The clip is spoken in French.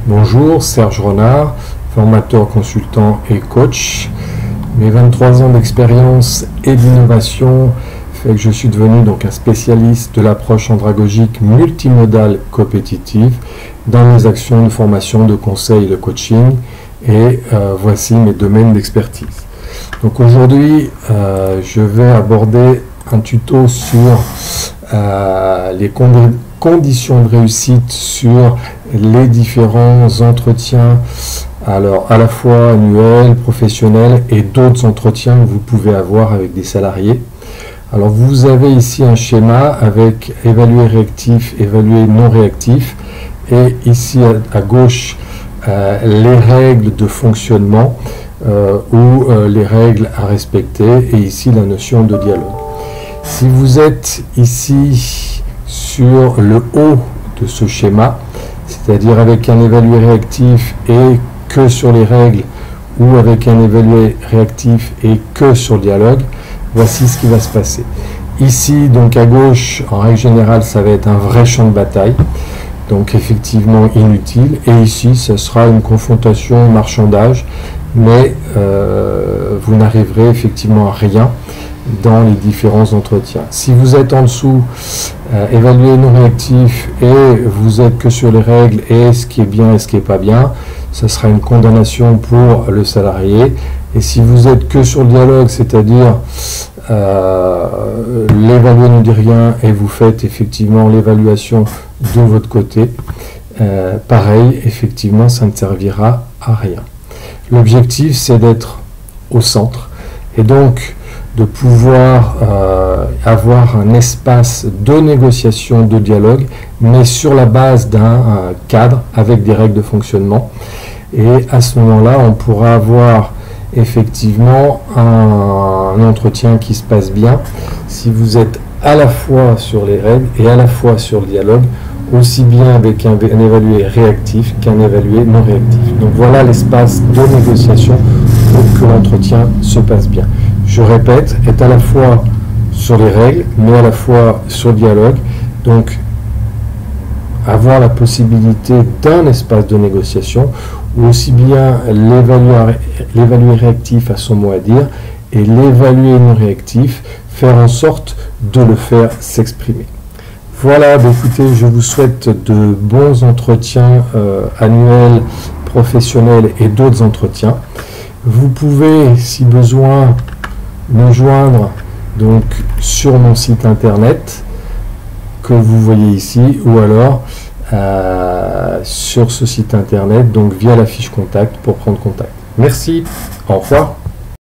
Bonjour, Serge Renard, formateur, consultant et coach. Mes 23 ans d'expérience et d'innovation fait que je suis devenu donc un spécialiste de l'approche andragogique multimodale compétitive dans mes actions de formation, de conseil, de coaching. Et voici mes domaines d'expertise. Donc aujourd'hui, je vais aborder un tuto sur les conditions de réussite sur les différents entretiens, alors à la fois annuels, professionnels et d'autres entretiens que vous pouvez avoir avec des salariés. Alors vous avez ici un schéma avec évalué réactif, évalué non réactif, et ici à gauche les règles de fonctionnement ou les règles à respecter, et ici la notion de dialogue. Si vous êtes ici sur le haut de ce schéma, c'est-à-dire avec un évalué réactif et que sur les règles, ou avec un évalué réactif et que sur le dialogue, voici ce qui va se passer. Ici, donc à gauche, en règle générale, ça va être un vrai champ de bataille, donc effectivement inutile, et ici, ce sera une confrontation marchandage, mais vous n'arriverez effectivement à rien dans les différents entretiens. Si vous êtes en dessous, évalué non réactif, et vous êtes que sur les règles et ce qui est bien et ce qui n'est pas bien, ce sera une condamnation pour le salarié. Et si vous êtes que sur le dialogue, c'est-à-dire l'évalué ne dit rien et vous faites effectivement l'évaluation de votre côté, pareil, effectivement, ça ne servira à rien. L'objectif, c'est d'être au centre et donc de pouvoir avoir un espace de négociation, de dialogue, mais sur la base d'un cadre avec des règles de fonctionnement. Et à ce moment-là, on pourra avoir effectivement un entretien qui se passe bien si vous êtes à la fois sur les règles et à la fois sur le dialogue, aussi bien avec un évalué réactif qu'un évalué non réactif. Donc voilà l'espace de négociation pour que l'entretien se passe bien. Je répète, est à la fois sur les règles, mais à la fois sur le dialogue. Donc, avoir la possibilité d'un espace de négociation, où aussi bien l'évalué réactif a son mot à dire, et l'évalué non réactif, faire en sorte de le faire s'exprimer. Voilà, écoutez, je vous souhaite de bons entretiens annuels, professionnels et d'autres entretiens. Vous pouvez, si besoin, me joindre donc sur mon site internet que vous voyez ici, ou alors sur ce site internet, donc via la fiche contact pour prendre contact. Merci, au revoir.